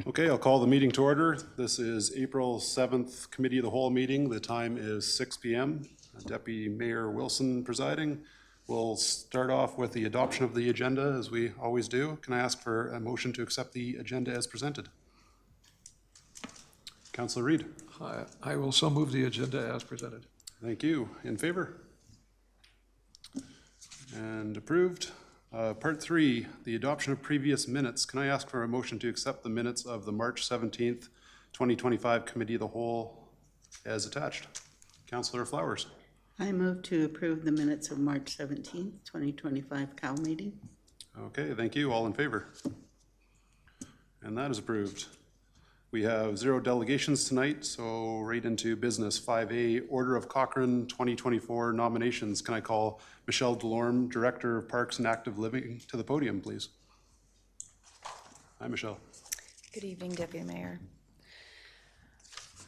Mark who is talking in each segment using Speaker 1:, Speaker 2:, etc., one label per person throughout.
Speaker 1: Okay, I'll call the meeting to order. This is April 7th Committee of the Whole meeting. The time is 6 p.m. Deputy Mayor Wilson presiding. We'll start off with the adoption of the agenda as we always do. Can I ask for a motion to accept the agenda as presented? Councillor Reid.
Speaker 2: I will so move the agenda as presented.
Speaker 1: Thank you. In favor? And approved. Part 3, the adoption of previous minutes. Can I ask for a motion to accept the minutes of the March 17th, 2025 Committee of the Whole as attached? Councillor Flowers.
Speaker 3: I move to approve the minutes of March 17th, 2025 COW meeting.
Speaker 1: Okay, thank you. All in favor? And that is approved. We have 0 delegations tonight, so right into business. 5A, Order of Cochrane 2024 nominations. Can I call Michelle Delorme, Director of Parks and Active Living, to the podium, please? Hi, Michelle.
Speaker 4: Good evening, Deputy Mayor.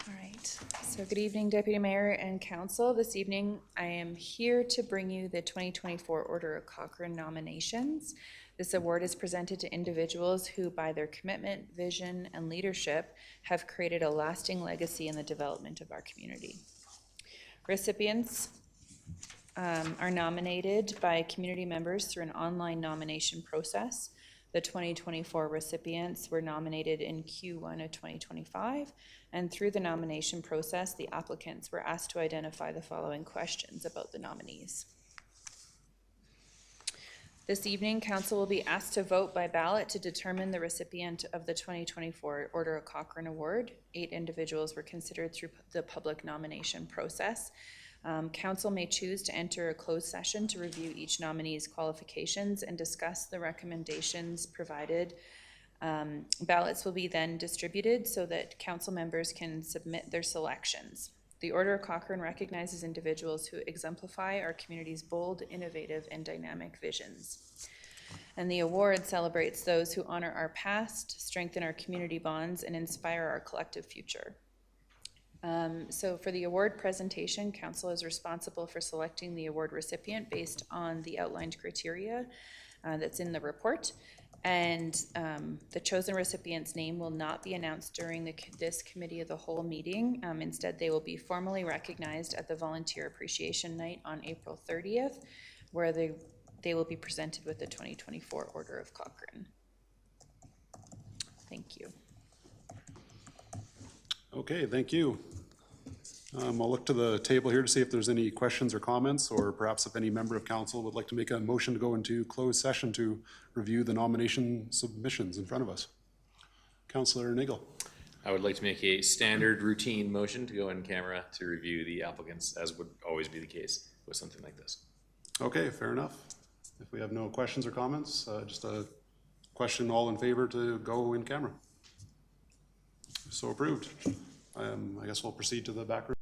Speaker 4: All right, so good evening, Deputy Mayor and Council. This evening, I am here to bring you the 2024 Order of Cochrane nominations. This award is presented to individuals who, by their commitment, vision, and leadership, have created a lasting legacy in the development of our community. Recipients are nominated by community members through an online nomination process. The 2024 recipients were nominated in Q1 of 2025, and through the nomination process, the applicants were asked to identify the following questions about the nominees. This evening, Council will be asked to vote by ballot to determine the recipient of the 2024 Order of Cochrane Award. 8 individuals were considered through the public nomination process. Council may choose to enter a closed session to review each nominee's qualifications and discuss the recommendations provided. Ballots will be then distributed so that Council members can submit their selections. The Order of Cochrane recognizes individuals who exemplify our community's bold, innovative, and dynamic visions. And the award celebrates those who honor our past, strengthen our community bonds, and inspire our collective future. So for the award presentation, Council is responsible for selecting the award recipient based on the outlined criteria that's in the report. And the chosen recipient's name will not be announced during this Committee of the Whole meeting. Instead, they will be formally recognized at the Volunteer Appreciation Night on April 30th, where they will be presented with the 2024 Order of Cochrane. Thank you.
Speaker 1: Okay, thank you. I'll look to the table here to see if there's any questions or comments, or perhaps if any member of council would like to make a motion to go into closed session to review the nomination submissions in front of us. Councillor Nagel.
Speaker 5: I would like to make a standard routine motion to go in camera to review the applicants, as would always be the case with something like this. Okay,
Speaker 1: fair enough. If we have no questions or comments, just a question, all in favor to go in camera. So approved. I guess we'll proceed to the back room.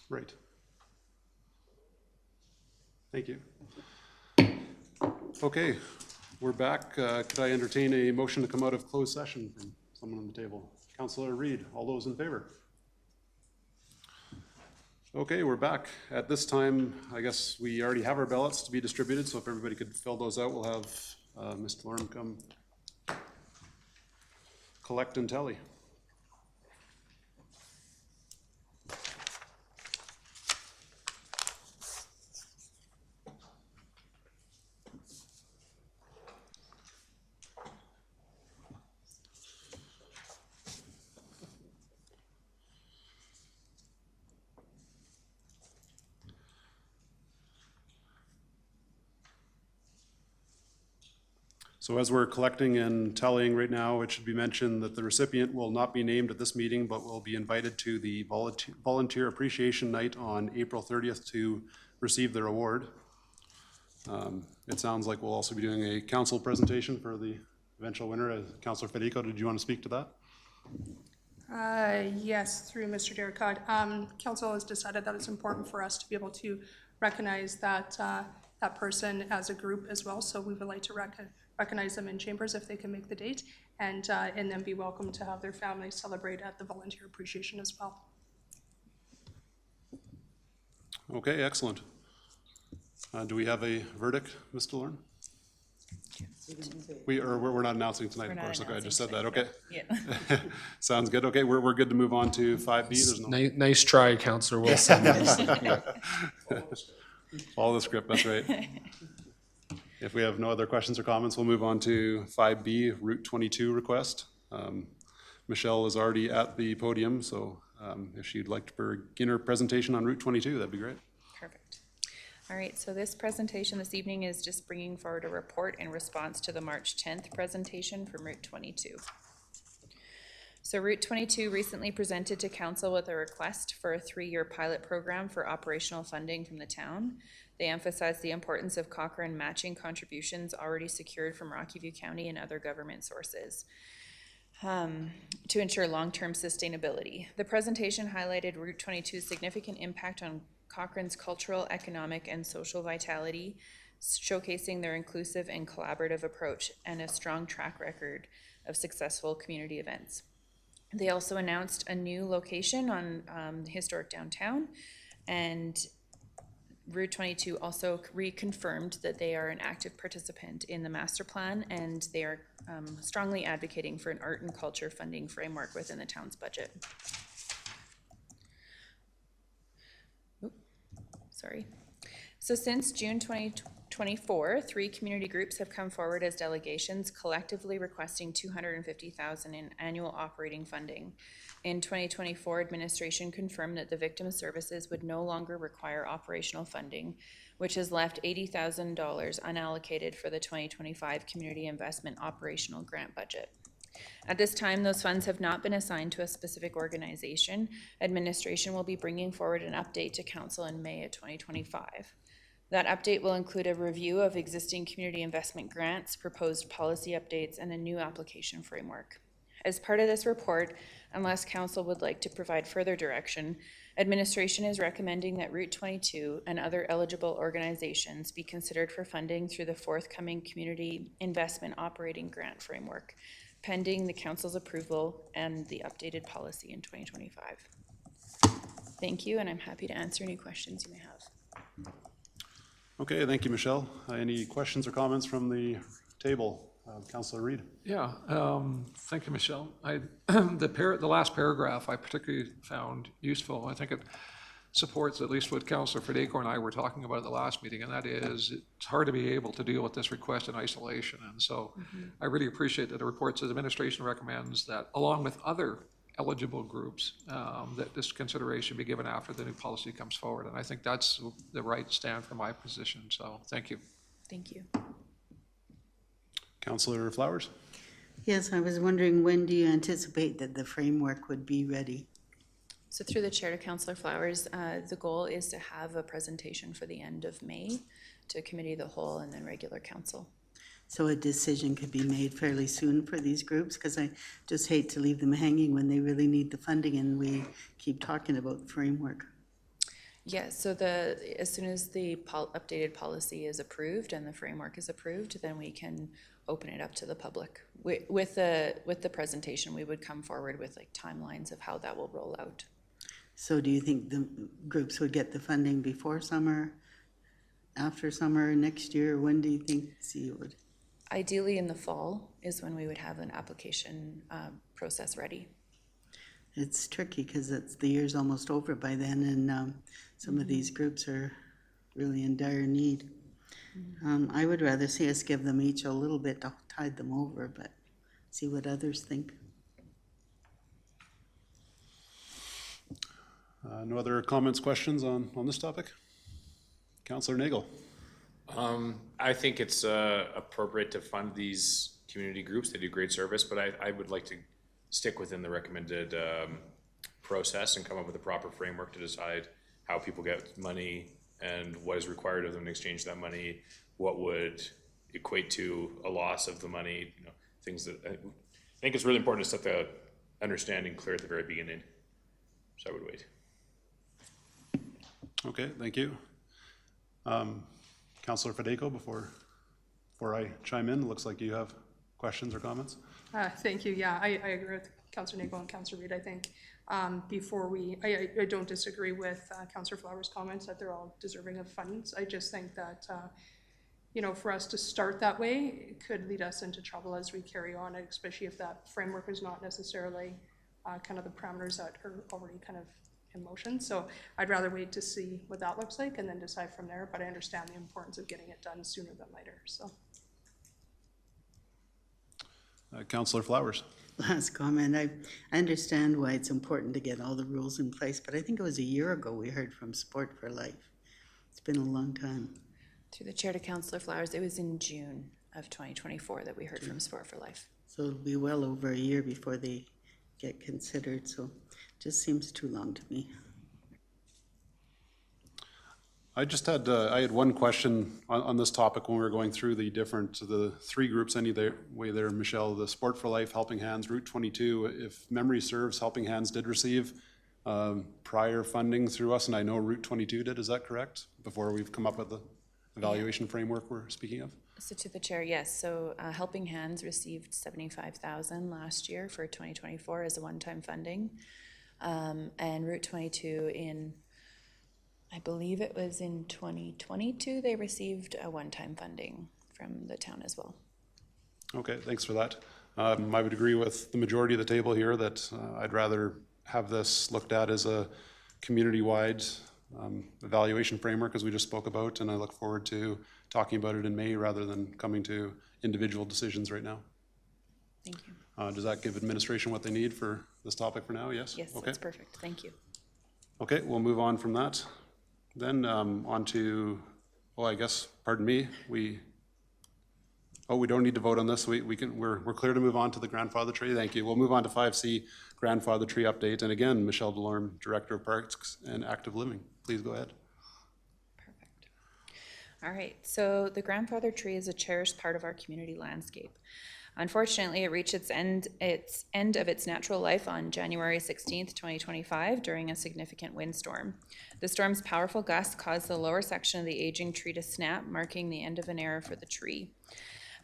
Speaker 1: Right. Thank you. Okay, we're back. Could I entertain a motion to come out of closed session from someone on the table? Councillor Reid, all those in favor? Okay, we're back. At this time, I guess we already have our ballots to be distributed, so if everybody could fill those out, we'll have Mr. Lorne come collect and tally. So as we're collecting and tallying right now, it should be mentioned that the recipient will not be named at this meeting, but will be invited to the Volunteer Appreciation Night on April 30th to receive their award. It sounds like we'll also be doing a council presentation for the eventual winner. Councillor Federico, did you want to speak to that?
Speaker 6: Yes, through Mr. Derricott. Council has decided that it's important for us to be able to recognize that that person as a group as well. So we would like to recognize them in chambers if they can make the date, and then be welcome to have their families celebrate at the Volunteer Appreciation as well.
Speaker 1: Okay, excellent. Do we have a verdict, Mr. Lorne? We're not announcing tonight, of course. Okay, I just said that. Okay.
Speaker 4: Yeah.
Speaker 1: Sounds good. Okay, we're good to move on to 5B. There's no
Speaker 7: Nice try, Councillor Wilson.
Speaker 1: follow the script. That's right. If we have no other questions or comments, we'll move on to 5B, Route 22 request. Michelle is already at the podium, so if she'd like to begin her presentation on Route 22, that'd be great.
Speaker 4: Perfect. All right, so this presentation this evening is just bringing forward a report in response to the March 10th presentation from Route 22. So Route 22 recently presented to council with a request for a 3-year pilot program for operational funding from the town. They emphasized the importance of Cochrane matching contributions already secured from Rocky View County and other government sources to ensure long-term sustainability. The presentation highlighted Route 22's significant impact on Cochrane's cultural, economic, and social vitality, showcasing their inclusive and collaborative approach and a strong track record of successful community events. They also announced a new location on historic downtown, and Route 22 also reconfirmed that they are an active participant in the master plan, and they are strongly advocating for an art and culture funding framework within the town's budget. Sorry. So since June 2024, 3 community groups have come forward as delegations, collectively requesting $250,000 in annual operating funding. In 2024, administration confirmed that the victim services would no longer require operational funding, which has left $80,000 unallocated for the 2025 Community Investment Operational Grant Budget. At this time, those funds have not been assigned to a specific organization. Administration will be bringing forward an update to council in May of 2025. That update will include a review of existing community investment grants, proposed policy updates, and a new application framework. As part of this report, unless council would like to provide further direction, administration is recommending that Route 22 and other eligible organizations be considered for funding through the forthcoming Community Investment Operating Grant Framework, pending the council's approval and the updated policy in 2025. Thank you, and I'm happy to answer any questions you may have.
Speaker 1: Okay, thank you, Michelle. Any questions or comments from the table? Councillor Reid.
Speaker 2: Yeah, thank you, Michelle. The last paragraph I particularly found useful. I think it supports at least what Councillor Federico and I were talking about at the last meeting, and that is it's hard to be able to deal with this request in isolation. And so I really appreciate that the report says administration recommends that along with other eligible groups, that this consideration be given after the new policy comes forward. And I think that's the right stand for my position. So thank you.
Speaker 4: Thank you.
Speaker 1: Councillor Flowers.
Speaker 3: Yes, I was wondering, when do you anticipate that the framework would be ready?
Speaker 4: So through the chair to Councillor Flowers, the goal is to have a presentation for the end of May to committee of the whole and then regular council.
Speaker 3: So a decision could be made fairly soon for these groups, because I just hate to leave them hanging when they really need the funding and we keep talking about the framework.
Speaker 4: Yeah, so as soon as the updated policy is approved and the framework is approved, then we can open it up to the public. With the presentation, we would come forward with like timelines of how that will roll out.
Speaker 3: So do you think the groups would get the funding before summer, after summer, next year? When do you think you would?
Speaker 4: Ideally in the fall is when we would have an application process ready.
Speaker 3: It's tricky because the year's almost over by then, and some of these groups are really in dire need. I would rather see us give them each a little bit to tide them over, but see what others think.
Speaker 1: No other comments, questions on this topic? Councillor Nagel.
Speaker 5: I think it's appropriate to fund these community groups. They do great service, but I would like to stick within the recommended process and come up with a proper framework to decide how people get money and what is required of them in exchange for that money, what would equate to a loss of the money, you know, things that I think it's really important to set the understanding clear at the very beginning. So I would wait.
Speaker 1: Okay, thank you. Councillor Federico, before I chime in, looks like you have questions or comments.
Speaker 6: Thank you. Yeah, I agree with Councillor Nagel and Councillor Reid. I think I don't disagree with Councillor Flowers' comments that they're all deserving of funds. I just think that, you know, for us to start that way, it could lead us into trouble as we carry on, especially if that framework is not necessarily kind of the parameters that are already kind of in motion. So I'd rather wait to see what that looks like and then decide from there. But I understand the importance of getting it done sooner than later. So.
Speaker 1: Councillor Flowers.
Speaker 3: Last comment. I understand why it's important to get all the rules in place, but I think it was a year ago we heard from Sport for Life. It's been a long time.
Speaker 4: Through the chair to Councillor Flowers, it was in June of 2024 that we heard from Sport for Life.
Speaker 3: So it'll be well over a year before they get considered, so it just seems too long to me.
Speaker 1: I had one question on this topic when we were going through the three groups anyway there, Michelle, the Sport for Life, Helping Hands, Route 22. If memory serves, Helping Hands did receive prior funding through us, and I know Route 22 did, is that correct? Before we've come up with the evaluation framework we're speaking of?
Speaker 4: So to the chair, yes. So Helping Hands received $75,000 last year for 2024 as a one-time funding. And Route 22 I believe it was in 2022, they received a one-time funding from the town as well. Okay,
Speaker 1: thanks for that. I would agree with the majority of the table here that I'd rather have this looked at as a community-wide evaluation framework, as we just spoke about, and I look forward to talking about it in May rather than coming to individual decisions right now.
Speaker 4: Thank you.
Speaker 1: Does that give administration what they need for this topic for now? Yes?
Speaker 4: Yes,
Speaker 1: okay. That's
Speaker 4: perfect. Thank you.
Speaker 1: Okay, we'll move on from that. Then on to, I guess, pardon me, we don't need to vote on this. We're clear to move on to the grandfather tree. Thank you. We'll move on to 5C, grandfather tree update. And again, Michelle Delorme, Director of Parks and Active Living. Please go ahead.
Speaker 4: Perfect. All right, so the grandfather tree is a cherished part of our community landscape. Unfortunately, it reached its end of its natural life on January 16th, 2025 during a significant windstorm. The storm's powerful gusts caused the lower section of the aging tree to snap, marking the end of an era for the tree.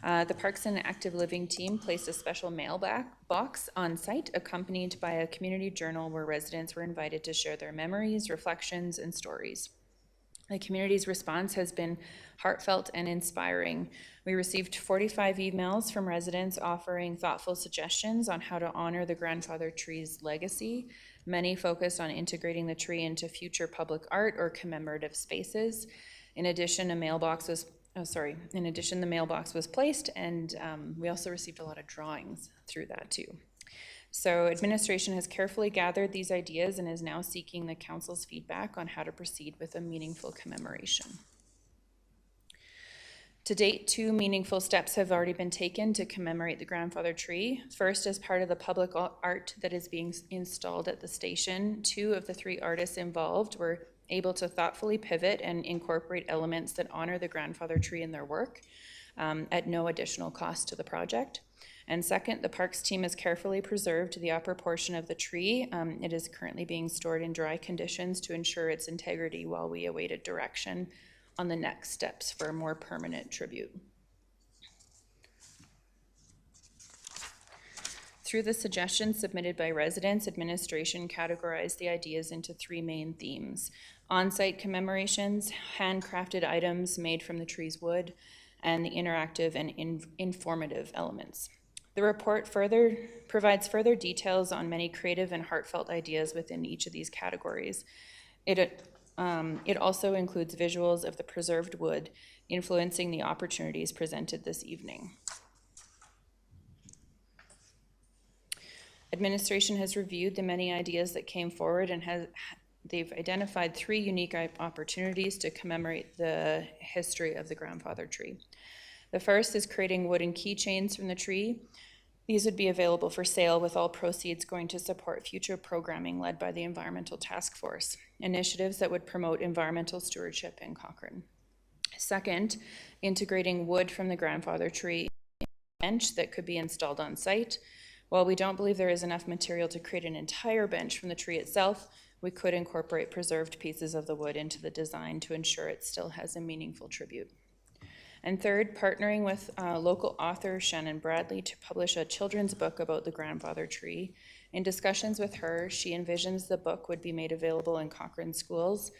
Speaker 4: The Parks and Active Living team placed a special mail box on site, accompanied by a community journal where residents were invited to share their memories, reflections, and stories. The community's response has been heartfelt and inspiring. We received 45 emails from residents offering thoughtful suggestions on how to honor the grandfather tree's legacy. Many focused on integrating the tree into future public art or commemorative spaces. In addition, the mailbox was placed, and we also received a lot of drawings through that too. So administration has carefully gathered these ideas and is now seeking the council's feedback on how to proceed with a meaningful commemoration. To date, 2 meaningful steps have already been taken to commemorate the grandfather tree. First, as part of the public art that is being installed at the station, 2 of the 3 artists involved were able to thoughtfully pivot and incorporate elements that honor the grandfather tree in their work at no additional cost to the project. And second, the parks team has carefully preserved the upper portion of the tree. It is currently being stored in dry conditions to ensure its integrity while we awaited direction on the next steps for a more permanent tribute. Through the suggestions submitted by residents, administration categorized the ideas into three main themes: on-site commemorations, handcrafted items made from the tree's wood, and the interactive and informative elements. The report provides further details on many creative and heartfelt ideas within each of these categories. It also includes visuals of the preserved wood influencing the opportunities presented this evening. Administration has reviewed the many ideas that came forward and they've identified three unique opportunities to commemorate the history of the grandfather tree. The first is creating wooden keychains from the tree. These would be available for sale, with all proceeds going to support future programming led by the Environmental Task Force, initiatives that would promote environmental stewardship in Cochrane. Second, integrating wood from the grandfather tree in a bench that could be installed on site. While we don't believe there is enough material to create an entire bench from the tree itself, we could incorporate preserved pieces of the wood into the design to ensure it still has a meaningful tribute. And third, partnering with local author Shannon Bradley to publish a children's book about the grandfather tree. In discussions with her, she envisions the book would be made available in Cochrane schools,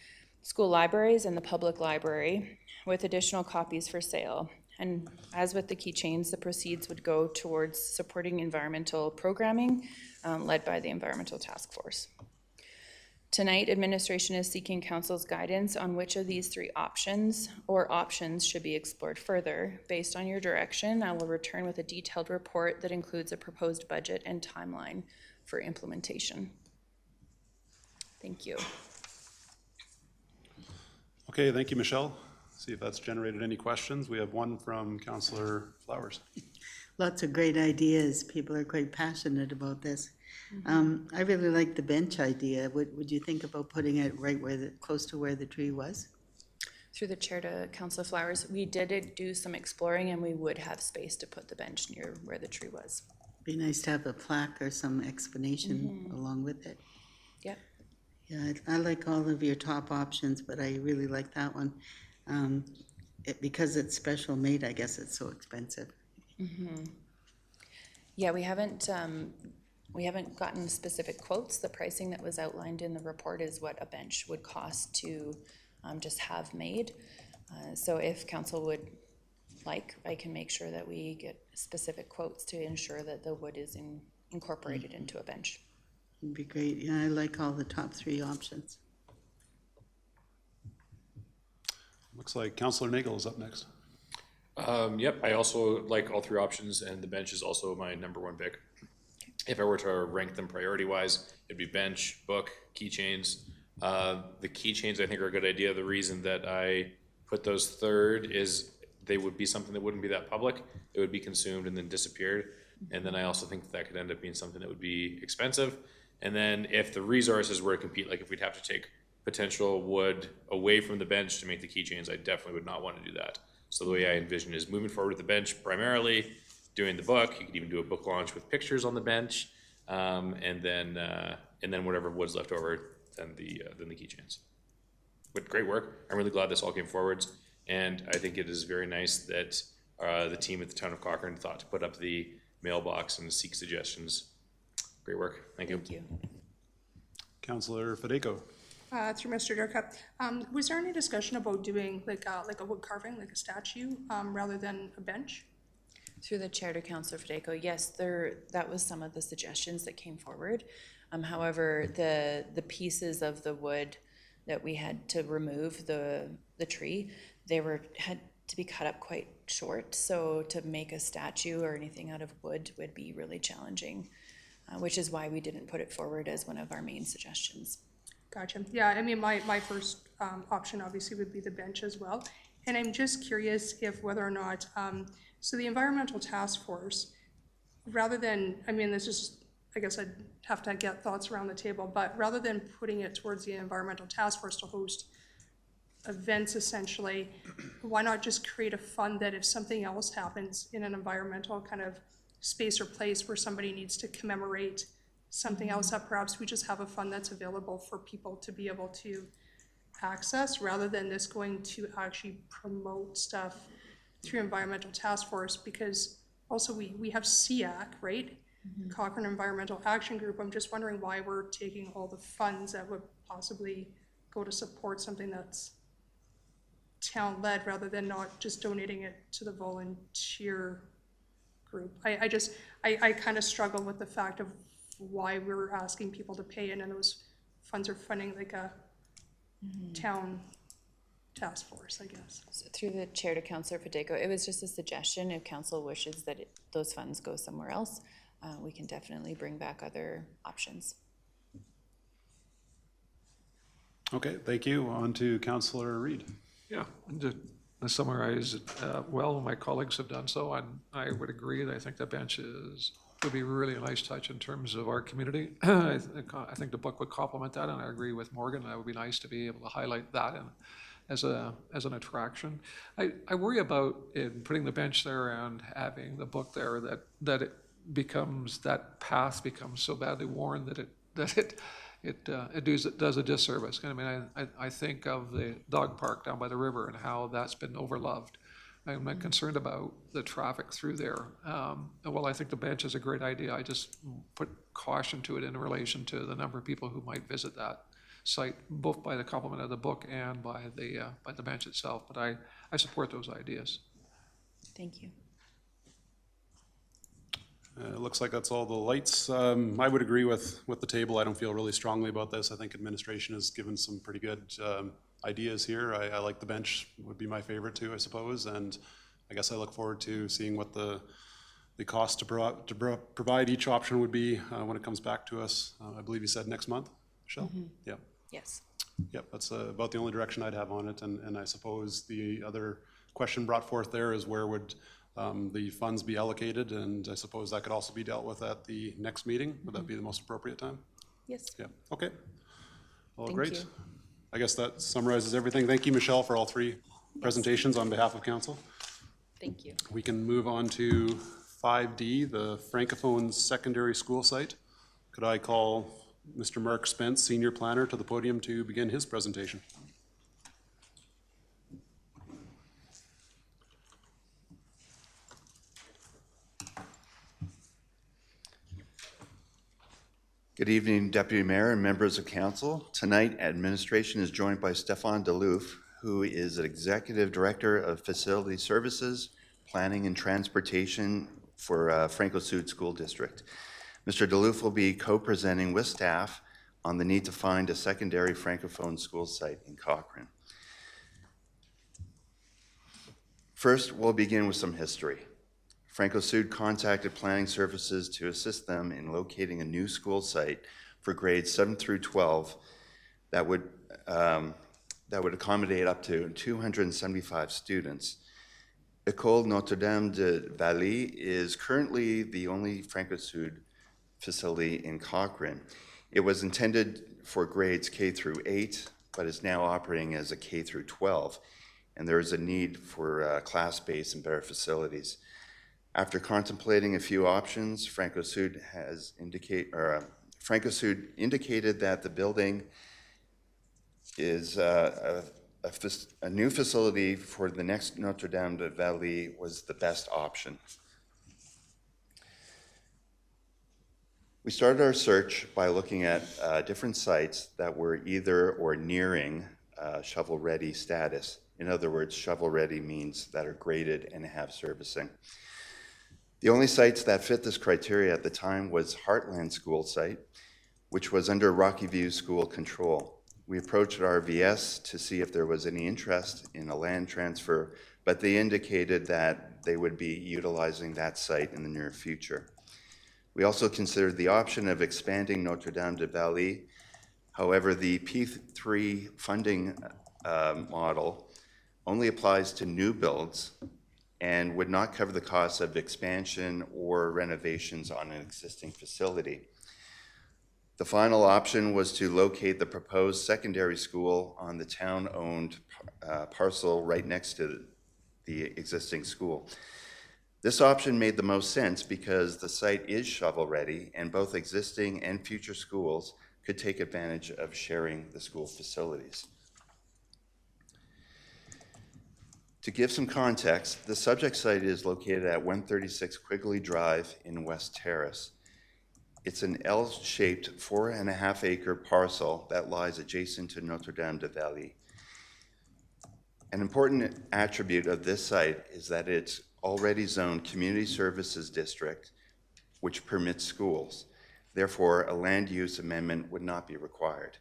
Speaker 4: school libraries, and the public library, with additional copies for sale. And as with the keychains, the proceeds would go towards supporting environmental programming led by the Environmental Task Force. Tonight, administration is seeking council's guidance on which of these three options should be explored further. Based on your direction, I will return with a detailed report that includes a proposed budget and timeline for implementation. Thank you.
Speaker 1: Okay, thank you, Michelle. See if that's generated any questions. We have one from Councillor Flowers.
Speaker 3: Lots of great ideas. People are quite passionate about this. I really like the bench idea. Would you think about putting it right close to where the tree was?
Speaker 4: Through the chair to Councillor Flowers, we did do some exploring and we would have space to put the bench near where the tree was.
Speaker 3: Be nice to have a plaque or some explanation along with it.
Speaker 4: Yep.
Speaker 3: Yeah, I like all of your top options, but I really like that one. Because it's special made, I guess it's so expensive.
Speaker 4: Yeah, we haven't gotten specific quotes. The pricing that was outlined in the report is what a bench would cost to just have made. So if council would like, I can make sure that we get specific quotes to ensure that the wood is incorporated into a bench.
Speaker 3: It'd be great. Yeah, I like all the top three options.
Speaker 1: Looks like Councillor Nagel is up next.
Speaker 5: Yep, I also like all three options, and the bench is also my number one pick. If I were to rank them priority-wise, it'd be bench, book, keychains. The keychains I think are a good idea. The reason that I put those third is they would be something that wouldn't be that public. It would be consumed and then disappeared. And then I also think that could end up being something that would be expensive. And then if the resources were to compete, like if we'd have to take potential wood away from the bench to make the keychains, I definitely would not want to do that. So the way I envision is moving forward with the bench primarily, doing the book. You could even do a book launch with pictures on the bench, and then whatever wood's left over, then the keychains. But great work. I'm really glad this all came forwards, and I think it is very nice that the team at the town of Cochrane thought to put up the mailbox and seek suggestions. Great work. Thank you.
Speaker 4: Thank you.
Speaker 1: Councillor Federico.
Speaker 6: Through Mr. Durcup, was there any discussion about doing like a wood carving, like a statue, rather than a bench?
Speaker 4: Through the chair to Councillor Federico, yes, that was some of the suggestions that came forward. However, the pieces of the wood that we had to remove the tree, had to be cut up quite short. So to make a statue or anything out of wood would be really challenging, which is why we didn't put it forward as one of our main suggestions.
Speaker 6: Gotcha. Yeah, I mean, my first option obviously would be the bench as well. And I'm just curious if whether or not, so the Environmental Task Force, rather than, I mean, this is, I guess I'd have to get thoughts around the table, but rather than putting it towards the Environmental Task Force to host events essentially, why not just create a fund that if something else happens in an environmental kind of space or place where somebody needs to commemorate something else, that perhaps we just have a fund that's available for people to be able to access, rather than this going to actually promote stuff through environmental task force, because also we have SEAC, right? Cochrane Environmental Action Group. I'm just wondering why we're taking all the funds that would possibly go to support something that's town-led, rather than not just donating it to the volunteer group. I kind of struggle with the fact of why we're asking people to pay in, and those funds are funding like a town task force, I guess.
Speaker 4: So through the chair to Councillor Fideko, it was just a suggestion. If council wishes that those funds go somewhere else, we can definitely bring back other options.
Speaker 1: Okay, thank you. On to Councillor Reid.
Speaker 2: Yeah, and to summarize it, well, my colleagues have done so, and I would agree that I think the bench would be really a nice touch in terms of our community. I think the book would complement that, and I agree with Morgan, that would be nice to be able to highlight that as an attraction. I worry about in putting the bench there and having the book there that it becomes, that path becomes so badly worn that it does a disservice. I mean, I think of the dog park down by the river and how that's been overloved. I'm not concerned about the traffic through there. Well, I think the bench is a great idea. I just put caution to it in relation to the number of people who might visit that site, both by the complement of the book and by the bench itself. But I support those ideas.
Speaker 4: Thank you.
Speaker 1: It looks like that's all the lights. I would agree with the table. I don't feel really strongly about this. I think administration has given some pretty good ideas here. I like the bench, would be my favorite too, I suppose. And I guess I look forward to seeing what the cost to provide each option would be when it comes back to us. I believe you said next month, Michelle? Yeah.
Speaker 4: Yes.
Speaker 1: Yep, that's about the only direction I'd have on it. And I suppose the other question brought forth there is where would the funds be allocated, and I suppose that could also be dealt with at the next meeting. Would that be the most appropriate time?
Speaker 4: Yes.
Speaker 1: Yeah, okay. Well,
Speaker 4: Thank
Speaker 1: great.
Speaker 4: you.
Speaker 1: I guess that summarizes everything. Thank you, Michelle, for all three presentations on behalf of council.
Speaker 4: Thank you.
Speaker 1: We can move on to 5D, the Francophone secondary school site. Could I call Mr. Mark Spence, Senior Planner, to the podium to begin his presentation?
Speaker 8: Good evening, Deputy Mayor and members of council. Tonight, administration is joined by Stefan Deloof, who is Executive Director of Facility Services, Planning and Transportation for Franco Sud School District. Mr. Deloof will be co-presenting with staff on the need to find a secondary Francophone school site in Cochrane. First, we'll begin with some history. Franco Sud contacted planning services to assist them in locating a new school site for grades 7 through 12 that would accommodate up to 275 students. École Notre-Dame de Vallée is currently the only Franco Sud facility in Cochrane. It was intended for grades K through 8, but is now operating as a K through 12, and there is a need for class space and better facilities. After contemplating a few options, Franco Sud indicated that the building is a new facility for the next Notre Dame de Vallée was the best option. We started our search by looking at different sites that were either or nearing shovel-ready status. In other words, shovel-ready means that are graded and have servicing. The only sites that fit this criteria at the time was Heartland School site, which was under Rocky View School control. We approached RVS to see if there was any interest in a land transfer, but they indicated that they would be utilizing that site in the near future. We also considered the option of expanding Notre Dame de Vallée. However, the P3 funding model only applies to new builds and would not cover the costs of expansion or renovations on an existing facility. The final option was to locate the proposed secondary school on the town-owned parcel right next to the existing school. This option made the most sense because the site is shovel-ready and both existing and future schools could take advantage of sharing the school facilities. To give some context, the subject site is located at 136 Quigley Drive in West Terrace. It's an L-shaped 4.5-acre parcel that lies adjacent to Notre-Dame-de-Valley. An important attribute of this site is that it's already zoned Community Services District, which permits schools. Therefore, a land use amendment would not be required.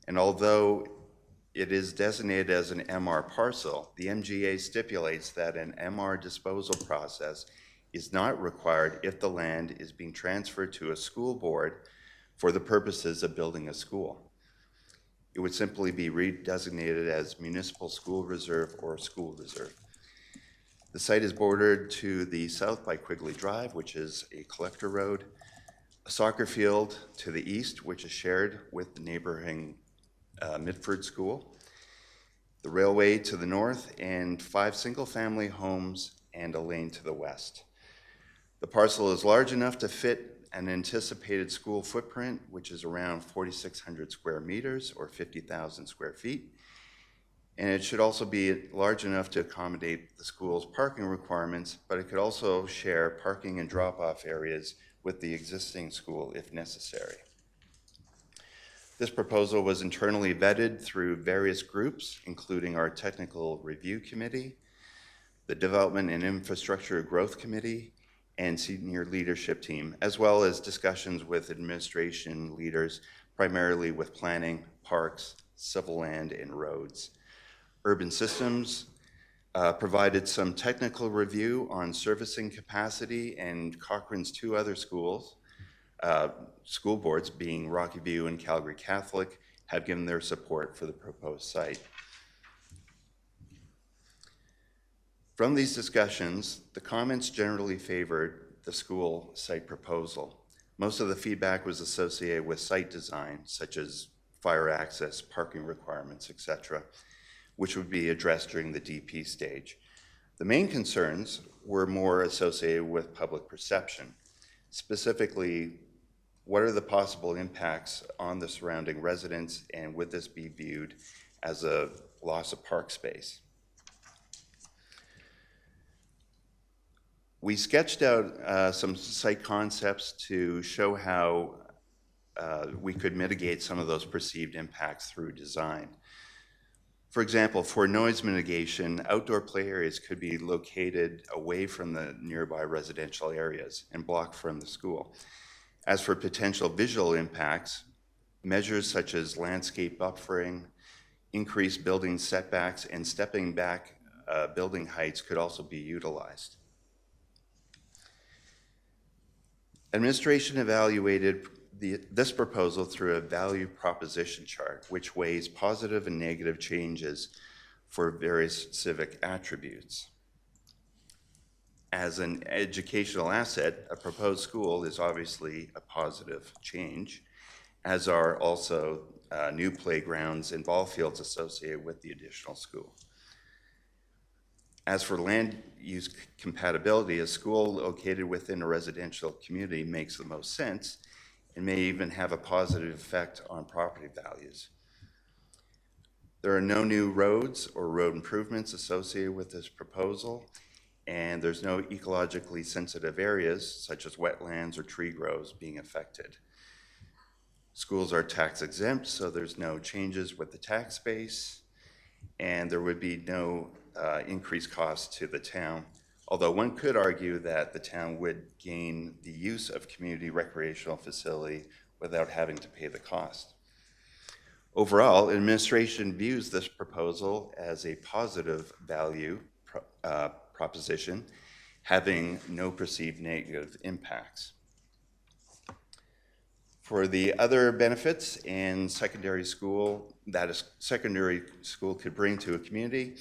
Speaker 8: And although it is designated as an MR parcel, the MGA stipulates that an MR disposal process is not required if the land is being transferred to a school board for the purposes of building a school. It would simply be redesignated as municipal school reserve or school reserve. The site is bordered to the south by Quigley Drive, which is a collector road, a soccer field to the east, which is shared with the neighboring Mitford School, the railway to the north, and 5 single-family homes and a lane to the west. The parcel is large enough to fit an anticipated school footprint, which is around 4,600 square meters or 50,000 square feet. And it should also be large enough to accommodate the school's parking requirements, but it could also share parking and drop-off areas with the existing school if necessary. This proposal was internally vetted through various groups, including our Technical Review Committee, the Development and Infrastructure Growth Committee, and senior leadership team, as well as discussions with administration leaders, primarily with planning, parks, civil land, and roads. Urban Systems provided some technical review on servicing capacity, and Cochrane's 2 other schools, school boards being Rocky View and Calgary Catholic, have given their support for the proposed site. From these discussions, the comments generally favored the school site proposal. Most of the feedback was associated with site design, such as fire access, parking requirements, etc., which would be addressed during the DP stage. The main concerns were more associated with public perception. Specifically, what are the possible impacts on the surrounding residents, and would this be viewed as a loss of park space? We sketched out some site concepts to show how we could mitigate some of those perceived impacts through design. For example, for noise mitigation, outdoor play areas could be located away from the nearby residential areas and blocked from the school. As for potential visual impacts, measures such as landscape buffering, increased building setbacks, and stepping back building heights could also be utilized. Administration evaluated this proposal through a value proposition chart, which weighs positive and negative changes for various civic attributes. As an educational asset, a proposed school is obviously a positive change, as are also new playgrounds and ball fields associated with the additional school. As for land use compatibility, a school located within a residential community makes the most sense and may even have a positive effect on property values. There are no new roads or road improvements associated with this proposal, and there's no ecologically sensitive areas such as wetlands or tree groves being affected. Schools are tax exempt, so there's no changes with the tax base, and there would be no increased costs to the town, although one could argue that the town would gain the use of community recreational facility without having to pay the cost. Overall, administration views this proposal as a positive value proposition, having no perceived negative impacts. For the other benefits and secondary school could bring to a community,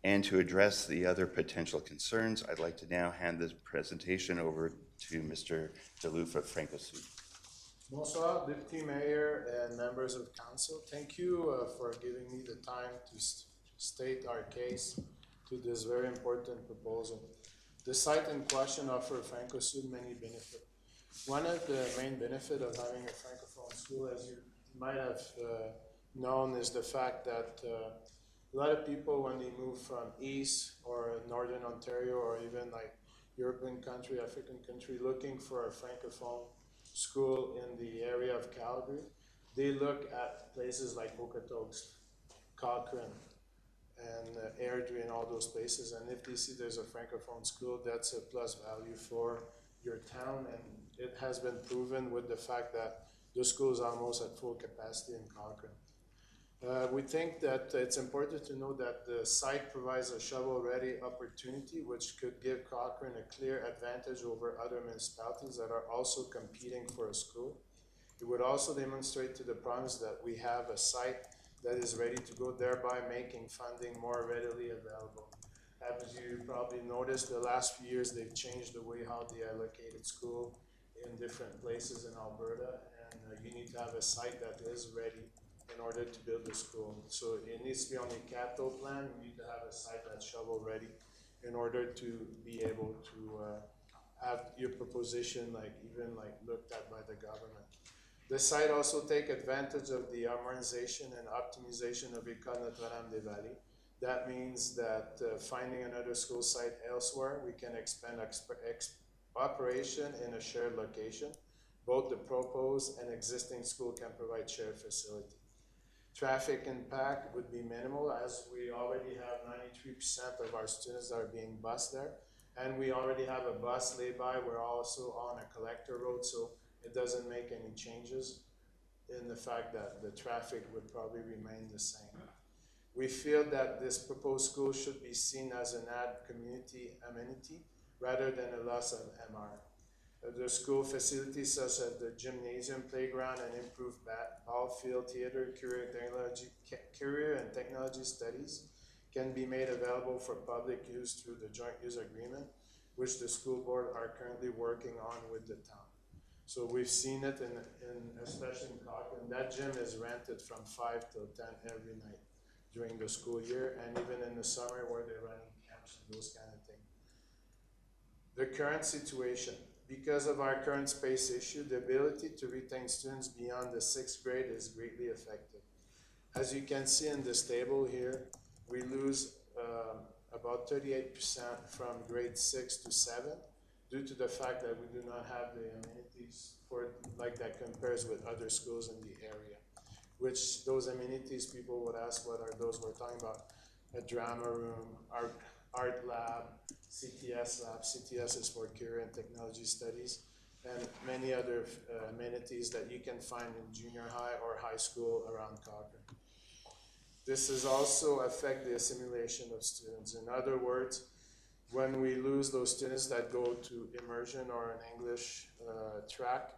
Speaker 8: and to address the other potential concerns, I'd like to now hand this presentation over to Mr. DeLufa of Francophone.
Speaker 9: Bonsoir, Deputy Mayor and members of council. Thank you for giving me the time to state our case to this very important proposal. The site in question offers Franco-Sud many benefits. One of the main benefits of having a Francophone school, as you might have known, is the fact that a lot of people, when they move from East or Northern Ontario or even like European country, African country, looking for a Francophone school in the area of Calgary, they look at places like Okotoks, Cochrane, and Airdrie and all those places. And if they see there's a Francophone school, that's a plus value for your town. And it has been proven with the fact that the school is almost at full capacity in Cochrane. We think that it's important to know that the site provides a shovel-ready opportunity, which could give Cochrane a clear advantage over other municipalities that are also competing for a school. It would also demonstrate to the province that we have a site that is ready to go, thereby making funding more readily available. As you probably noticed, the last few years they've changed the way how they allocated school in different places in Alberta, and you need to have a site that is ready in order to build a school. So it needs to be on the capital plan. You need to have a site that's shovel ready in order to be able to have your proposition even looked at by the government. The site also take advantage of the harmonization and optimization of École Notre-Dame-des-Vallées. That means that finding another school site elsewhere, we can expand operation in a shared location. Both the proposed and existing school can provide shared facility. Traffic impact would be minimal, as we already have 93% of our students that are being bused there. And we already have a bus lay-by. We're also on a collector road, so it doesn't make any changes in the fact that the traffic would probably remain the same. We feel that this proposed school should be seen as an add community amenity rather than a loss of MR. The school facilities such as the gymnasium, playground, and improved ball field, theater, career and technology studies can be made available for public use through the joint use agreement, which the school board are currently working on with the town. So we've seen it especially in Cochrane. That gym is rented from 5 till 10 every night during the school year, and even in the summer where they're running camps and those kind of things. The current situation. Because of our current space issue, the ability to retain students beyond the 6th grade is greatly affected. As you can see in this table here, we lose about 38% from grade 6 to 7 due to the fact that we do not have the amenities that compares with other schools in the area. Which those amenities, people would ask, what are those? We're talking about a drama room, art lab, CTS lab. CTS is for career and technology studies, and many other amenities that you can find in junior high or high school around Cochrane. This is also affect the assimilation of students. In other words, when we lose those students that go to immersion or an English track,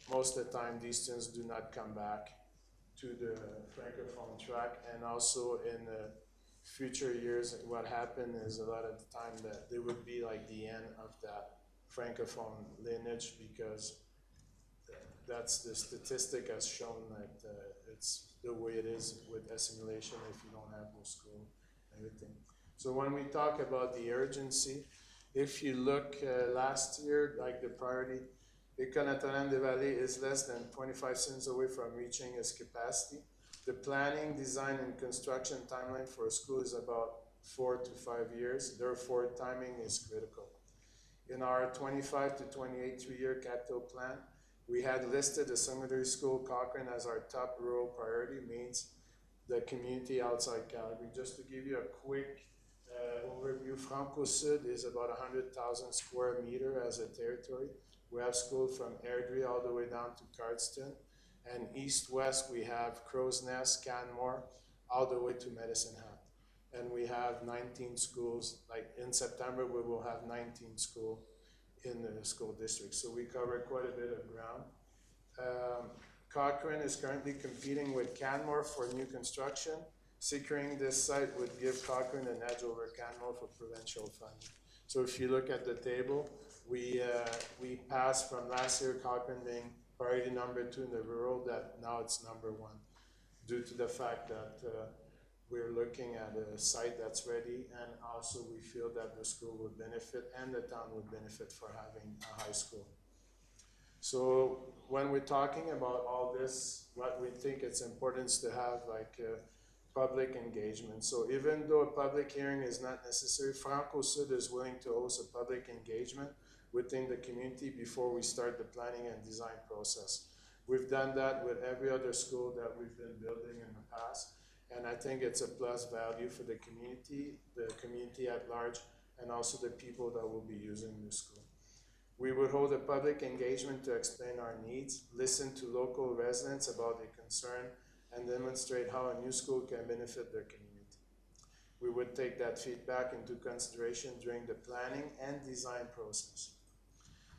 Speaker 9: most of the time these students do not come back to the Francophone track. And also in the future years, what happened is a lot of the time that there would be like the end of that Francophone lineage, because that's the statistic has shown that it's the way it is with assimilation if you don't have no school and everything. So when we talk about the urgency, if you look last year, like the priority, École Notre-Dame-des-Vallées is less than 25 cents away from reaching its capacity. The planning, design, and construction timeline for a school is about 4 to 5 years. Therefore, timing is critical. In our 25 to 28 3-year capital plan, we had listed the secondary school Cochrane as our top rural priority, means the community outside Calgary. Just to give you a quick overview, Franco-Sud is about 100,000 square meters as a territory. We have school from Airdrie all the way down to Cardston. And east-west, we have Crow's Nest, Canmore, all the way to Medicine Hat. And we have 19 schools. Like in September, we will have 19 schools in the school district. So we cover quite a bit of ground. Cochrane is currently competing with Canmore for new construction. Securing this site would give Cochrane an edge over Canmore for provincial funding. So if you look at the table, we passed from last year Cochrane being priority number 2 in the rural, that now it's number 1, due to the fact that we're looking at a site that's ready, and also we feel that the school would benefit and the town would benefit for having a high school. So when we're talking about all this, what we think it's important is to have like public engagement. So even though a public hearing is not necessary, Franco Sud is willing to host a public engagement within the community before we start the planning and design process. We've done that with every other school that we've been building in the past, and I think it's a plus value for the community at large, and also the people that will be using the school. We would hold a public engagement to explain our needs, listen to local residents about their concern, and demonstrate how a new school can benefit their community. We would take that feedback into consideration during the planning and design process.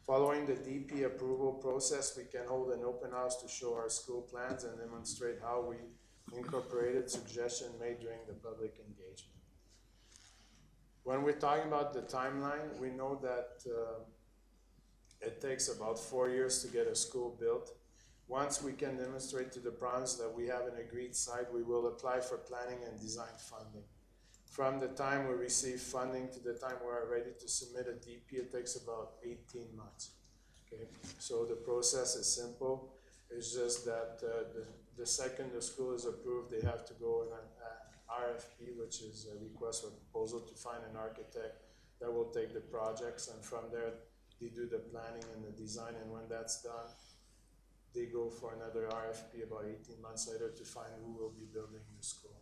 Speaker 9: Following the DP approval process, we can hold an open house to show our school plans and demonstrate how we incorporated suggestions made during the public engagement. When we're talking about the timeline, we know that it takes about 4 years to get a school built. Once we can demonstrate to the province that we have an agreed site, we will apply for planning and design funding. From the time we receive funding to the time we're ready to submit a DP, it takes about 18 months. Okay, so the process is simple. It's just that the second the school is approved, they have to go in an RFP, which is a request for proposal, to find an architect that will take the projects, and from there they do the planning and the design, and when that's done, they go for another RFP about 18 months later to find who will be building the school.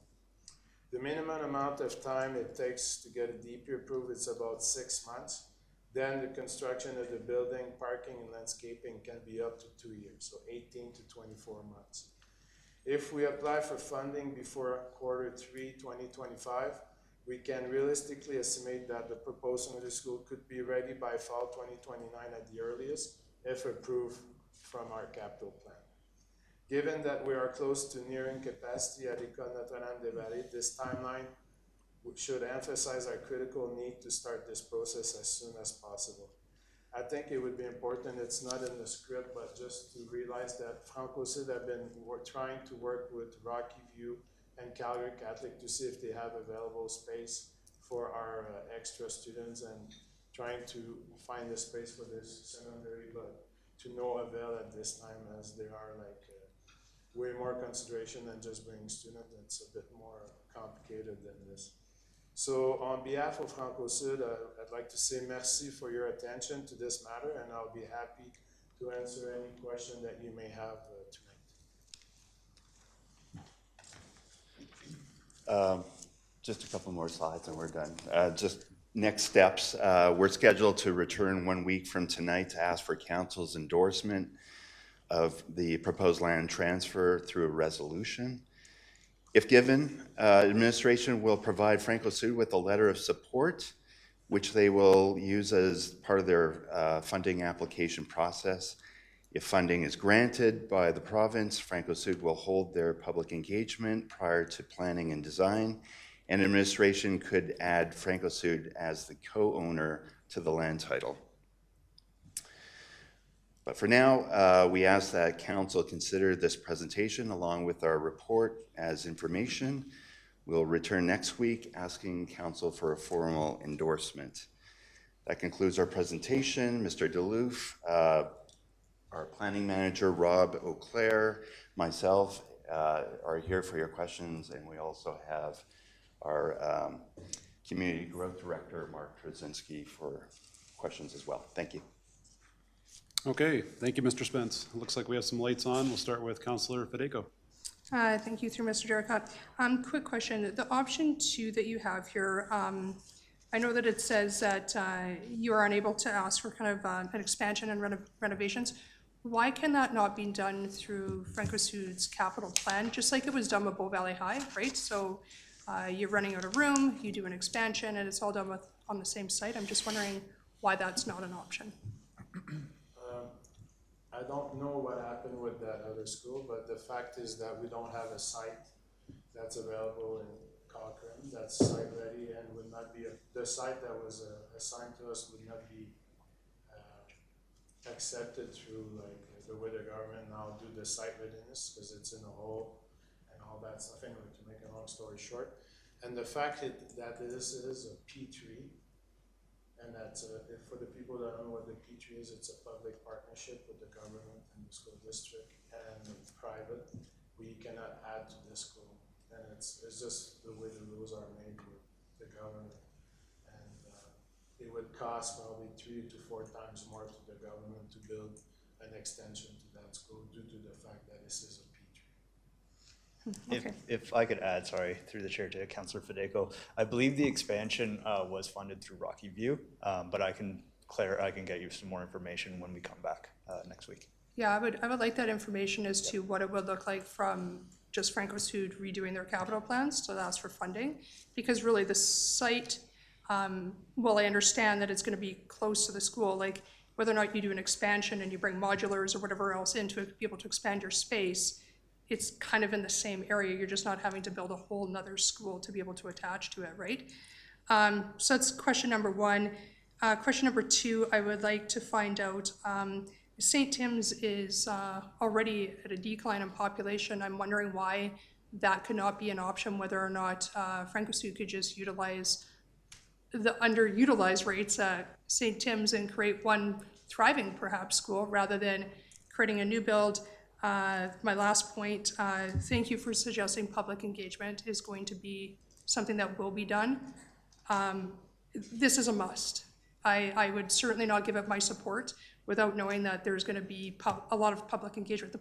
Speaker 9: The minimum amount of time it takes to get a DP approved is about 6 months. Then the construction of the building, parking, and landscaping can be up to 2 years, so 18 to 24 months. If we apply for funding before Q3 2025, we can realistically estimate that the proposed middle school could be ready by fall 2029 at the earliest, if approved from our capital plan. Given that we are close to nearing capacity at École Notre-Dame-des-Vallées, this timeline should emphasize our critical need to start this process as soon as possible. I think it would be important, it's not in the script, but just to realize that Franco Sud have been trying to work with Rocky View and Calgary Catholic to see if they have available space for our extra students, and trying to find a space for this secondary, but to no avail at this time, as there are like way more consideration than just bringing students. It's a bit more complicated than this. So on behalf of Franco Sud, I'd like to say merci for your attention to this matter, and I'll be happy to answer any question that you may have tonight.
Speaker 8: Just a couple more slides and we're done. Just next steps. We're scheduled to return 1 week from tonight to ask for council's endorsement of the proposed land transfer through a resolution. If given, administration will provide Franco Sud with a letter of support, which they will use as part of their funding application process. If funding is granted by the province, Franco Sud will hold their public engagement prior to planning and design, and administration could add Franco Sud as the co-owner to the land title. But for now, we ask that council consider this presentation along with our report as information. We'll return next week asking council for a formal endorsement. That concludes our presentation. Mr. Deloof, our planning manager, Rob Auclair, myself are here for your questions, and we also have our community growth director, Mark Krasinski, for questions as well. Thank you.
Speaker 1: Okay, thank you, Mr. Spence. It looks like we have some lights on. We'll start with Councillor Federico.
Speaker 6: Thank you, through Mr. Jericho. Quick question, the option 2 that you have here, I know that it says that you are unable to ask for kind of an expansion and renovations. Why can that not be done through Franco Sud's capital plan, just like it was done with Bow Valley High, right? So you're running out of room, you do an expansion, and it's all done on the same site. I'm just wondering why that's not an option.
Speaker 9: I don't know what happened with that other school, but the fact is that we don't have a site that's available in Cochrane that's site ready, and would not be the site that was assigned to us would not be accepted through like the way the government now do the site readiness, because it's in a hole and all that stuff anyway, to make a long story short. And the fact that this is a P3, and that's for the people that don't know what the P3 is, it's a public partnership with the government and the school district and private. We cannot add to this school, and it's just the way the rules are made with the government. And it would cost probably 3 to 4 times more to the government to build an extension to that school due to the fact that this is a P3.
Speaker 10: If I could add, sorry, through the chair to Councillor Federico, I believe the expansion was funded through Rocky View, but I can get you some more information when we come back next week.
Speaker 6: Yeah, I would like that information as to what it would look like from just Franco Sud redoing their capital plans to ask for funding, because really the site, well, I understand that it's going to be close to the school, like whether or not you do an expansion and you bring modulars or whatever else in to be able to expand your space, it's kind of in the same area. You're just not having to build a whole nother school to be able to attach to it, right? So that's question number one. Question number two, I would like to find out, St. Tim's is already at a decline in population. I'm wondering why that could not be an option, whether or not Franco Sud could just utilize the underutilized rates at St. Tim's and create one thriving perhaps school rather than creating a new build. My last point, thank you for suggesting public engagement is going to be something that will be done. This is a must. I would certainly not give it my support without knowing that there's going to be a lot of public engagement.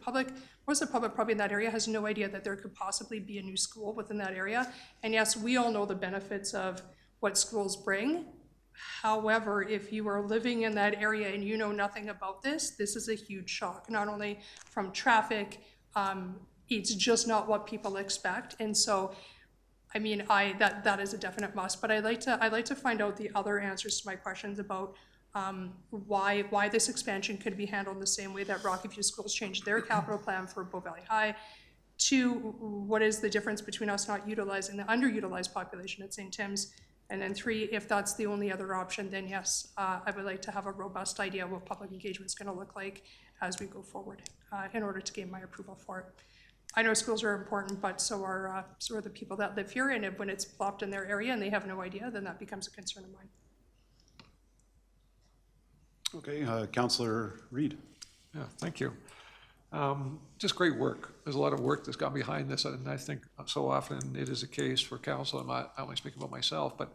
Speaker 6: Most of the public probably in that area has no idea that there could possibly be a new school within that area. And yes, we all know the benefits of what schools bring. However, if you are living in that area and you know nothing about this is a huge shock, not only from traffic, it's just not what people expect. And so, I mean, that is a definite must, but I'd like to find out the other answers to my questions about why this expansion could be handled the same way that Rocky View Schools changed their capital plan for Bow Valley High. 2, what is the difference between us not utilizing the underutilized population at St. Tim's? And then 3, if that's the only other option, then yes, I would like to have a robust idea of what public engagement is going to look like as we go forward in order to gain my approval for it. I know schools are important, but so are the people that live here, and when it's plopped in their area and they have no idea, then that becomes a concern of mine.
Speaker 1: Okay, Councillor Reid.
Speaker 2: Yeah, thank you. Just great work. There's a lot of work that's gone behind this, and I think so often it is a case for council, and I only speak about myself, but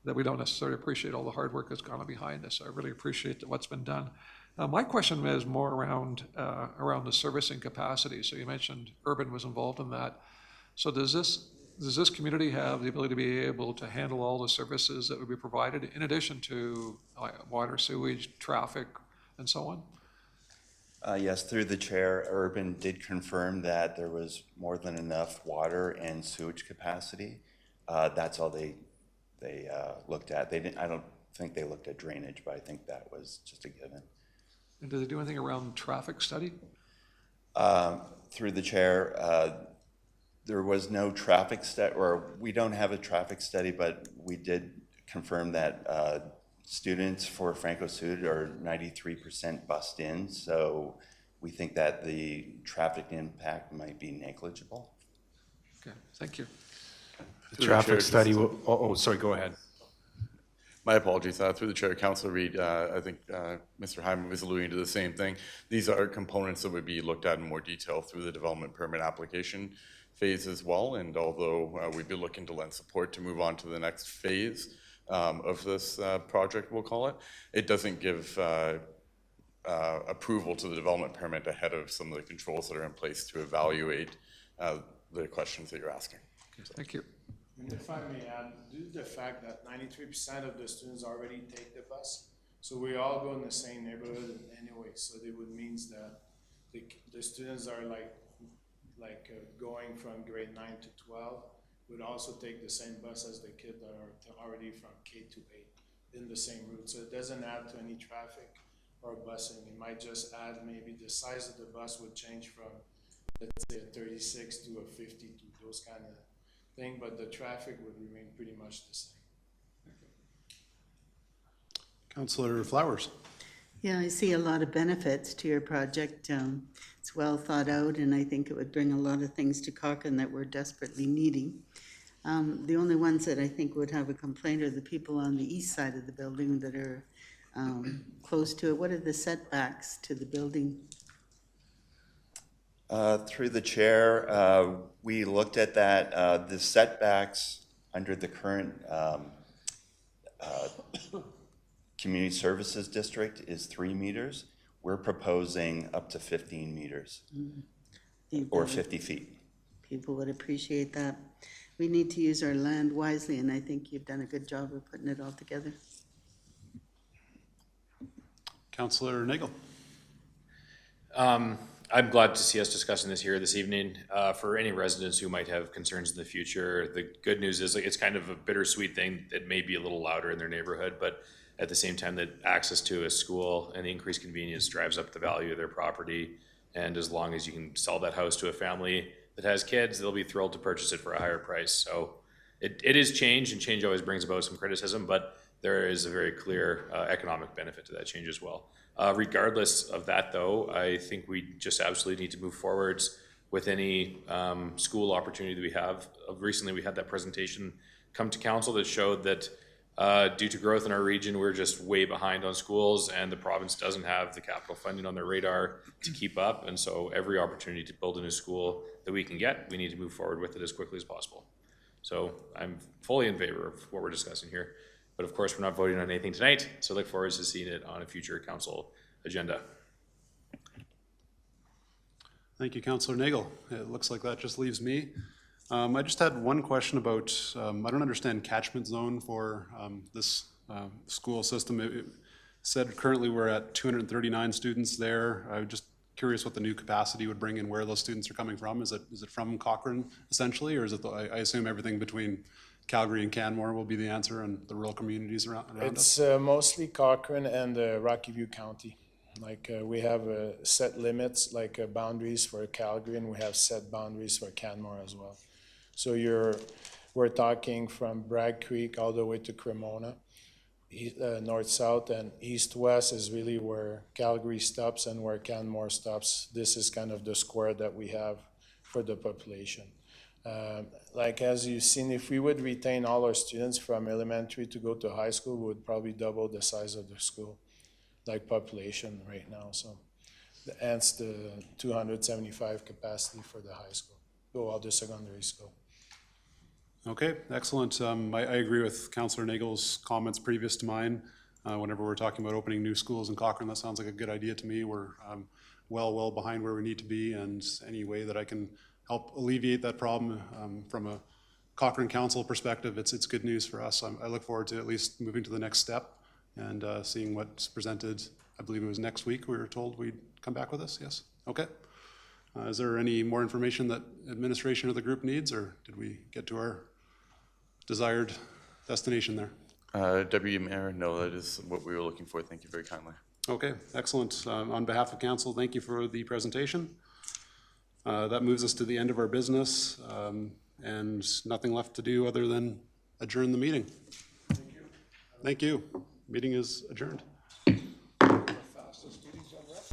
Speaker 2: that we don't necessarily appreciate all the hard work that's gone behind this. I really appreciate what's been done. My question is more around the servicing capacity. So you mentioned Urban was involved in that. So does this community have the ability to be able to handle all the services that would be provided in addition to water, sewage, traffic, and so on?
Speaker 8: Yes, through the chair, Urban did confirm that there was more than enough water and sewage capacity. That's all they looked at. I don't think they looked at drainage, but I think that was just a given.
Speaker 2: And did they do anything around traffic study?
Speaker 8: Through the chair, there was no traffic study, or we don't have a traffic study, but we did confirm that students for Franco Sud are 93% bused in, so we think that the traffic impact might be negligible.
Speaker 2: Okay, thank you.
Speaker 7: The traffic study, sorry, go ahead.
Speaker 11: My apologies. Through the chair, Councillor Reid, I think Mr. Hyman was alluding to the same thing. These are components that would be looked at in more detail through the development permit application phase as well. And although we'd be looking to lend support to move on to the next phase of this project, we'll call it, it doesn't give approval to the development permit ahead of some of the controls that are in place to evaluate the questions that you're asking.
Speaker 2: Okay, thank you.
Speaker 9: And if I may add, due to the fact that 93% of the students already take the bus, so we all go in the same neighborhood anyway, so it would means that the students are going from grade 9 to 12 would also take the same bus as the kids that are already from K to 8 in the same route. So it doesn't add to any traffic or busing. It might just add, maybe the size of the bus would change from, let's say, a 36 to a 52, those kind of thing, but the traffic would remain pretty much the same.
Speaker 1: Councillor Flowers.
Speaker 3: Yeah, I see a lot of benefits to your project. It's well thought out, and I think it would bring a lot of things to Cochrane that we're desperately needing. The only ones that I think would have a complaint are the people on the east side of the building that are close to it. What are the setbacks to the building?
Speaker 8: Through the chair, we looked at that. The setbacks under the current community services district is 3 meters. We're proposing up to 15 meters or 50 feet.
Speaker 3: People would appreciate that. We need to use our land wisely, and I think you've done a good job of putting it all together.
Speaker 1: Councillor Nagel.
Speaker 5: I'm glad to see us discussing this here this evening. For any residents who might have concerns in the future, the good news is it's kind of a bittersweet thing that may be a little louder in their neighborhood, but at the same time that access to a school and the increased convenience drives up the value of their property. And as long as you can sell that house to a family that has kids, they'll be thrilled to purchase it for a higher price. So it is change, and change always brings about some criticism, but there is a very clear economic benefit to that change as well. Regardless of that, though, I think we just absolutely need to move forwards with any school opportunity that we have. Recently, we had that presentation come to council that showed that due to growth in our region, we're just way behind on schools, and the province doesn't have the capital funding on their radar to keep up. And so every opportunity to build a new school that we can get, we need to move forward with it as quickly as possible. So I'm fully in favor of what we're discussing here. But of course, we're not voting on anything tonight, so look forward to seeing it on a future council agenda.
Speaker 1: Thank you, Councillor Nagel. It looks like that just leaves me. I just had one question about, I don't understand catchment zone for this school system. It said currently we're at 239 students there. I'm just curious what the new capacity would bring and where those students are coming from. Is it from Cochrane essentially, or is it, I assume everything between Calgary and Canmore will be the answer, and the rural communities around
Speaker 9: It's
Speaker 1: us?
Speaker 9: mostly Cochrane and Rocky View County. Like we have set limits, like boundaries for Calgary, and we have set boundaries for Canmore as well. So we're talking from Bragg Creek all the way to Cremona. North-south, and east-west is really where Calgary stops and where Canmore stops. This is kind of the square that we have for the population. Like as you've seen, if we would retain all our students from elementary to go to high school, we would probably double the size of the school, like population right now. So hence the 275 capacity for the high school, or the secondary school.
Speaker 1: Okay, excellent. I agree with Councillor Nagel's comments previous to mine. Whenever we're talking about opening new schools in Cochrane, that sounds like a good idea to me. We're well behind where we need to be, and any way that I can help alleviate that problem from a Cochrane Council perspective, it's good news for us. I look forward to at least moving to the next step and seeing what's presented. I believe it was next week we were told we'd come back with this, yes? Okay. Is there any more information that administration or the group needs, or did we get to our desired destination there?
Speaker 11: Deputy Mayor, no, that is what we were looking for. Thank you very kindly.
Speaker 1: Okay, excellent. On behalf of council, thank you for the presentation. That moves us to the end of our business, and nothing left to do other than adjourn the meeting. Thank you. Meeting is adjourned.